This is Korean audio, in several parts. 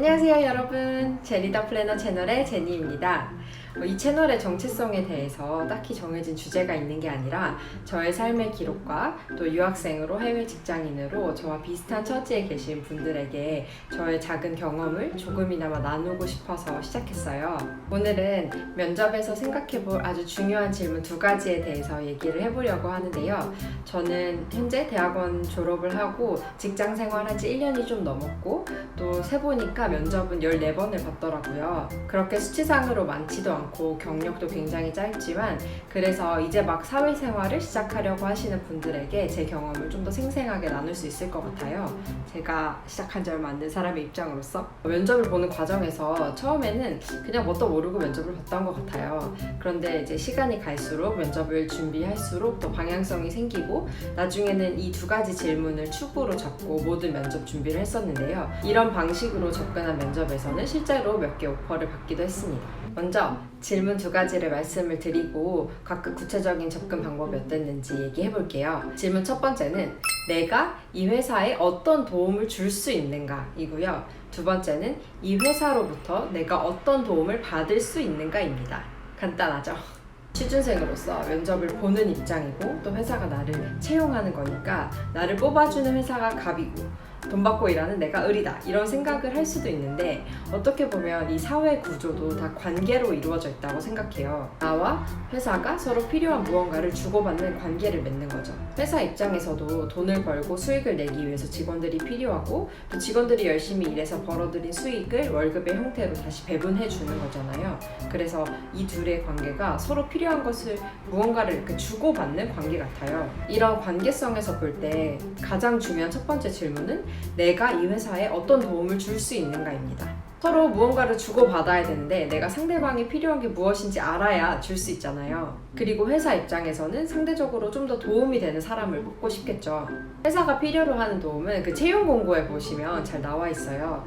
안녕하세요 여러분, 제니더 플래너 채널의 제니입니다. 이 채널의 정체성에 대해서 딱히 정해진 주제가 있는 게 아니라 저의 삶의 기록과 또 유학생으로 해외 직장인으로 저와 비슷한 처지에 계신 분들에게 저의 작은 경험을 조금이나마 나누고 싶어서 시작했어요. 오늘은 면접에서 생각해볼 아주 중요한 질문 2가지에 대해서 얘기를 해보려고 하는데요. 저는 현재 대학원 졸업을 하고 직장 생활한 지 1년이 좀 넘었고 또 세보니까 면접은 14번을 봤더라고요. 그렇게 수치상으로 많지도 않고 경력도 굉장히 짧지만 그래서 이제 막 사회생활을 시작하려고 하시는 분들에게 제 경험을 좀 더 생생하게 나눌 수 있을 것 같아요. 제가 시작한 지 얼마 안 된 사람의 입장으로서 면접을 보는 과정에서 처음에는 그냥 뭣도 모르고 면접을 봤던 것 같아요. 그런데 이제 시간이 갈수록 면접을 준비할수록 더 방향성이 생기고 나중에는 이 2가지 질문을 축으로 잡고 모든 면접 준비를 했었는데요. 이런 방식으로 접근한 면접에서는 실제로 몇 개 오퍼를 받기도 했습니다. 먼저 질문 2가지를 말씀을 드리고 각각 구체적인 접근 방법이 어땠는지 얘기해 볼게요. 질문 첫 번째는 내가 이 회사에 어떤 도움을 줄 수 있는가 이고요. 2번째는 이 회사로부터 내가 어떤 도움을 받을 수 있는가 입니다. 간단하죠? 취준생으로서 면접을 보는 입장이고 또 회사가 나를 채용하는 거니까 나를 뽑아주는 회사가 갑이고 돈 받고 일하는 내가 을이다 이런 생각을 할 수도 있는데 어떻게 보면 이 사회 구조도 다 관계로 이루어져 있다고 생각해요. 나와 회사가 서로 필요한 무언가를 주고받는 관계를 맺는 거죠. 회사 입장에서도 돈을 벌고 수익을 내기 위해서 직원들이 필요하고 또 직원들이 열심히 일해서 벌어들인 수익을 월급의 형태로 다시 배분해 주는 거잖아요. 그래서 이 둘의 관계가 서로 필요한 것을 무언가를 이렇게 주고받는 관계 같아요. 이런 관계성에서 볼 때 가장 중요한 첫 번째 질문은 내가 이 회사에 어떤 도움을 줄 수 있는가입니다. 서로 무언가를 주고받아야 되는데 내가 상대방이 필요한 게 무엇인지 알아야 줄 수 있잖아요. 그리고 회사 입장에서는 상대적으로 좀 더 도움이 되는 사람을 뽑고 싶겠죠. 회사가 필요로 하는 도움은 그 채용 공고에 보시면 잘 나와 있어요.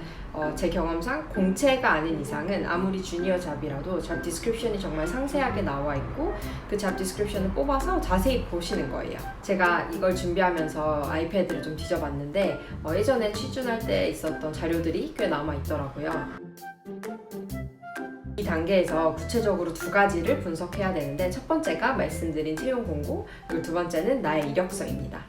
제 경험상 공채가 아닌 이상은 아무리 주니어 잡이라도 잡 디스크립션이 정말 상세하게 나와 있고 그 잡 디스크립션을 뽑아서 자세히 보시는 거예요. 제가 이걸 준비하면서 아이패드를 좀 뒤져봤는데 예전에 취준할 때 있었던 자료들이 꽤 남아 있더라고요. 이 단계에서 구체적으로 2가지를 분석해야 되는데 첫 번째가 말씀드린 채용 공고, 그리고 2번째는 나의 이력서입니다.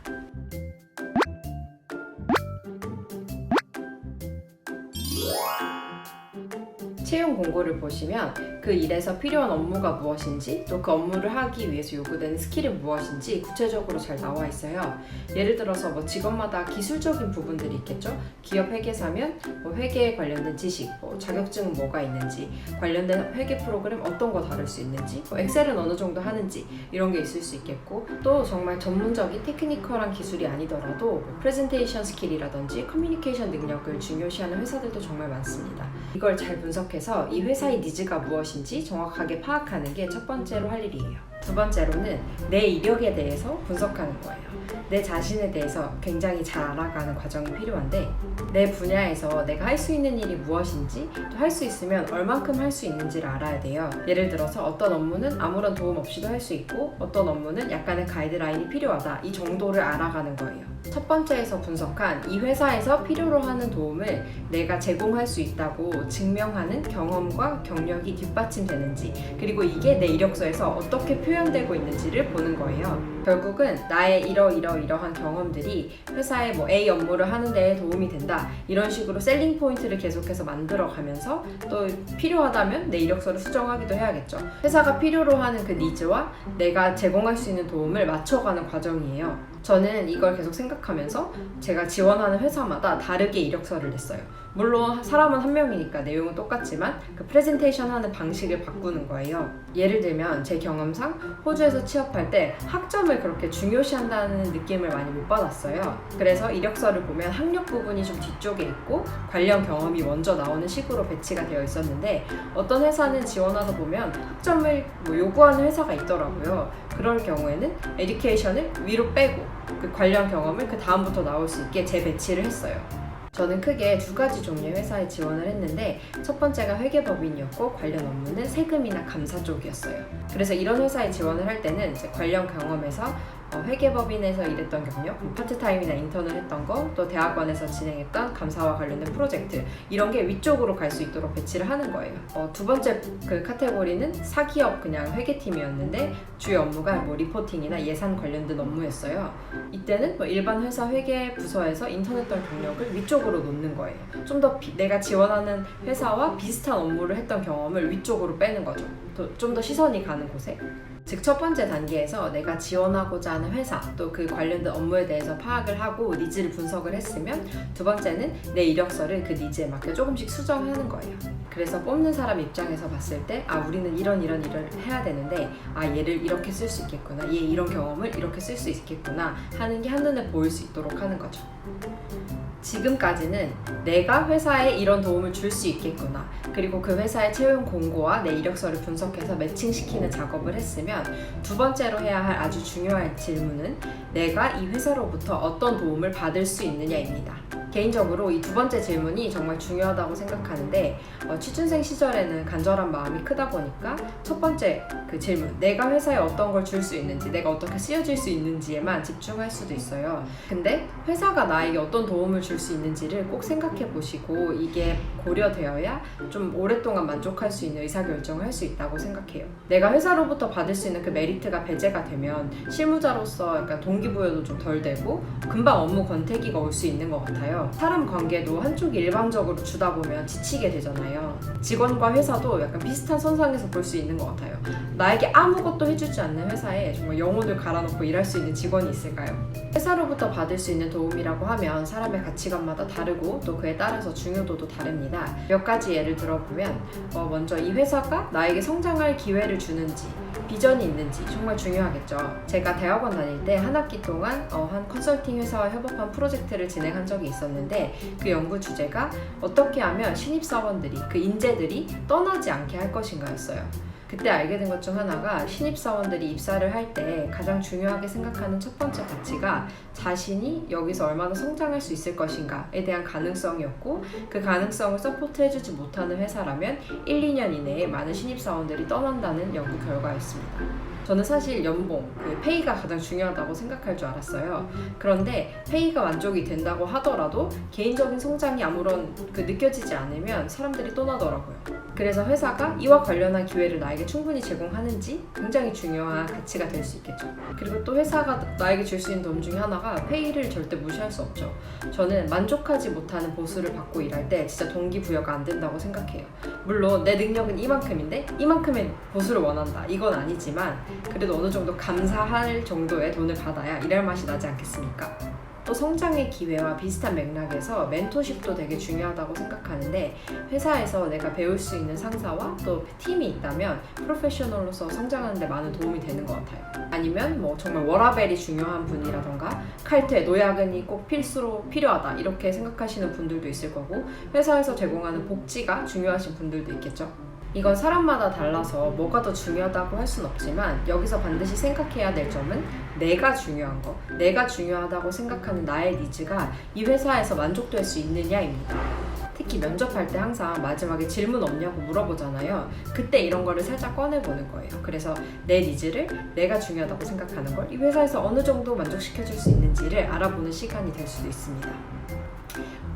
채용 공고를 보시면 그 일에서 필요한 업무가 무엇인지 또 그 업무를 하기 위해서 요구되는 스킬이 무엇인지 구체적으로 잘 나와 있어요. 예를 들어서 직업마다 기술적인 부분들이 있겠죠. 기업 회계사면 회계에 관련된 지식, 자격증은 뭐가 있는지, 관련된 회계 프로그램 어떤 거 다룰 수 있는지, 엑셀은 어느 정도 하는지 이런 게 있을 수 있겠고 또 정말 전문적인 테크니컬한 기술이 아니더라도 프레젠테이션 스킬이라든지 커뮤니케이션 능력을 중요시하는 회사들도 정말 많습니다. 이걸 잘 분석해서 이 회사의 니즈가 무엇인지 정확하게 파악하는 게 첫 번째로 할 일이에요. 2번째로는 내 이력에 대해서 분석하는 거예요. 내 자신에 대해서 굉장히 잘 알아가는 과정이 필요한데 내 분야에서 내가 할 수 있는 일이 무엇인지 또 할 수 있으면 얼만큼 할 수 있는지를 알아야 돼요. 예를 들어서 어떤 업무는 아무런 도움 없이도 할 수 있고 어떤 업무는 약간의 가이드라인이 필요하다 이 정도를 알아가는 거예요. 첫 번째에서 분석한 이 회사에서 필요로 하는 도움을 내가 제공할 수 있다고 증명하는 경험과 경력이 뒷받침되는지 그리고 이게 내 이력서에서 어떻게 표현되고 있는지를 보는 거예요. 결국은 나의 이러한 경험들이 회사에 A 업무를 하는 데 도움이 된다 이런 식으로 셀링 포인트를 계속해서 만들어가면서 또 필요하다면 내 이력서를 수정하기도 해야겠죠. 회사가 필요로 하는 그 니즈와 내가 제공할 수 있는 도움을 맞춰가는 과정이에요. 저는 이걸 계속 생각하면서 제가 지원하는 회사마다 다르게 이력서를 냈어요. 물론 사람은 한 명이니까 내용은 똑같지만 그 프레젠테이션 하는 방식을 바꾸는 거예요. 예를 들면 제 경험상 호주에서 취업할 때 학점을 그렇게 중요시한다는 느낌을 많이 못 받았어요. 그래서 이력서를 보면 학력 부분이 좀 뒤쪽에 있고 관련 경험이 먼저 나오는 식으로 배치가 되어 있었는데 어떤 회사는 지원하다 보면 학점을 요구하는 회사가 있더라고요. 그럴 경우에는 에듀케이션을 위로 빼고 그 관련 경험을 그 다음부터 나올 수 있게 재배치를 했어요. 저는 크게 2가지 종류의 회사에 지원을 했는데 첫 번째가 회계법인이었고 관련 업무는 세금이나 감사 쪽이었어요. 그래서 이런 회사에 지원을 할 때는 이제 관련 경험에서 회계법인에서 일했던 경력, 파트타임이나 인턴을 했던 거, 또 대학원에서 진행했던 감사와 관련된 프로젝트, 이런 게 위쪽으로 갈 수 있도록 배치를 하는 거예요. 두 번째 그 카테고리는 사기업 그냥 회계팀이었는데 주요 업무가 뭐 리포팅이나 예산 관련된 업무였어요. 이때는 뭐 일반 회사 회계 부서에서 인턴했던 경력을 위쪽으로 놓는 거예요. 좀 더 내가 지원하는 회사와 비슷한 업무를 했던 경험을 위쪽으로 빼는 거죠. 좀 더 시선이 가는 곳에. 즉 첫 번째 단계에서 내가 지원하고자 하는 회사 또 그 관련된 업무에 대해서 파악을 하고 니즈를 분석을 했으면, 두 번째는 내 이력서를 그 니즈에 맞게 조금씩 수정하는 거예요. 그래서 뽑는 사람 입장에서 봤을 때 우리는 이런 해야 되는데 얘를 이렇게 쓸 수 있겠구나, 얘 이런 경험을 이렇게 쓸 수 있겠구나 하는 게 한눈에 보일 수 있도록 하는 거죠. 지금까지는 내가 회사에 이런 도움을 줄 수 있겠구나, 그리고 그 회사의 채용 공고와 내 이력서를 분석해서 매칭시키는 작업을 했으면, 두 번째로 해야 할 아주 중요한 질문은 내가 이 회사로부터 어떤 도움을 받을 수 있느냐입니다. 개인적으로 이 두 번째 질문이 정말 중요하다고 생각하는데, 취준생 시절에는 간절한 마음이 크다 보니까 첫 번째 그 질문, 내가 회사에 어떤 걸 줄 수 있는지, 내가 어떻게 쓰여질 수 있는지에만 집중할 수도 있어요. 근데 회사가 나에게 어떤 도움을 줄 수 있는지를 꼭 생각해 보시고 이게 고려되어야 좀 오랫동안 만족할 수 있는 의사결정을 할 수 있다고 생각해요. 내가 회사로부터 받을 수 있는 그 메리트가 배제가 되면 실무자로서 약간 동기부여도 좀 덜 되고 금방 업무 권태기가 올 수 있는 것 같아요. 사람 관계도 한쪽이 일방적으로 주다 보면 지치게 되잖아요. 직원과 회사도 약간 비슷한 선상에서 볼 수 있는 것 같아요. 나에게 아무것도 해주지 않는 회사에 정말 영혼을 갈아놓고 일할 수 있는 직원이 있을까요? 회사로부터 받을 수 있는 도움이라고 하면 사람의 가치관마다 다르고 또 그에 따라서 중요도도 다릅니다. 몇 가지 예를 들어보면 먼저 이 회사가 나에게 성장할 기회를 주는지, 비전이 있는지 정말 중요하겠죠. 제가 대학원 다닐 때 한 학기 동안 한 컨설팅 회사와 협업한 프로젝트를 진행한 적이 있었는데, 그 연구 주제가 어떻게 하면 신입사원들이, 그 인재들이 떠나지 않게 할 것인가였어요. 그때 알게 된 것 중 하나가, 신입사원들이 입사를 할 때 가장 중요하게 생각하는 첫 번째 가치가 자신이 여기서 얼마나 성장할 수 있을 것인가에 대한 가능성이었고, 그 가능성을 서포트해주지 못하는 회사라면 1, 2년 이내에 많은 신입사원들이 떠난다는 연구 결과였습니다. 저는 사실 연봉, 그 페이가 가장 중요하다고 생각할 줄 알았어요. 그런데 페이가 만족이 된다고 하더라도 개인적인 성장이 아무런 느껴지지 않으면 사람들이 떠나더라고요. 그래서 회사가 이와 관련한 기회를 나에게 충분히 제공하는지 굉장히 중요한 가치가 될 수 있겠죠. 그리고 또 회사가 나에게 줄 수 있는 도움 중에 하나가 페이를 절대 무시할 수 없죠. 저는 만족하지 못하는 보수를 받고 일할 때 진짜 동기부여가 안 된다고 생각해요. 물론 내 능력은 이만큼인데 이만큼의 보수를 원한다, 이건 아니지만 그래도 어느 정도 감사할 정도의 돈을 받아야 일할 맛이 나지 않겠습니까? 또 성장의 기회와 비슷한 맥락에서 멘토십도 되게 중요하다고 생각하는데, 회사에서 내가 배울 수 있는 상사와 또 팀이 있다면 프로페셔널로서 성장하는 데 많은 도움이 되는 것 같아요. 아니면 뭐 정말 워라밸이 중요한 분이라던가 칼퇴, 노야근이 꼭 필수로 필요하다 이렇게 생각하시는 분들도 있을 거고, 회사에서 제공하는 복지가 중요하신 분들도 있겠죠. 이건 사람마다 달라서 뭐가 더 중요하다고 할 순 없지만, 여기서 반드시 생각해야 될 점은 내가 중요한 거, 내가 중요하다고 생각하는 나의 니즈가 이 회사에서 만족될 수 있느냐입니다. 특히 면접할 때 항상 마지막에 질문 없냐고 물어보잖아요. 그때 이런 거를 살짝 꺼내보는 거예요. 그래서 내 니즈를, 내가 중요하다고 생각하는 걸 이 회사에서 어느 정도 만족시켜줄 수 있는지를 알아보는 시간이 될 수도 있습니다.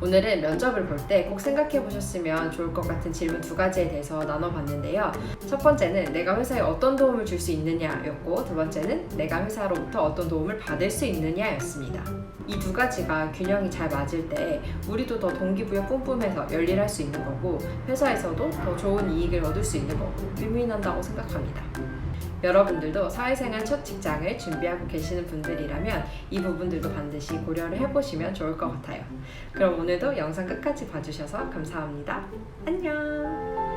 오늘은 면접을 볼 때 꼭 생각해 보셨으면 좋을 것 같은 질문 두 가지에 대해서 나눠봤는데요. 첫 번째는 내가 회사에 어떤 도움을 줄 수 있느냐였고, 두 번째는 내가 회사로부터 어떤 도움을 받을 수 있느냐였습니다. 이 두 가지가 균형이 잘 맞을 때 우리도 더 동기부여 뿜뿜해서 열일할 수 있는 거고, 회사에서도 더 좋은 이익을 얻을 수 있는 거고, 윈윈한다고 생각합니다. 여러분들도 사회생활 첫 직장을 준비하고 계시는 분들이라면 이 부분들도 반드시 고려를 해보시면 좋을 것 같아요. 그럼 오늘도 영상 끝까지 봐주셔서 감사합니다. 안녕!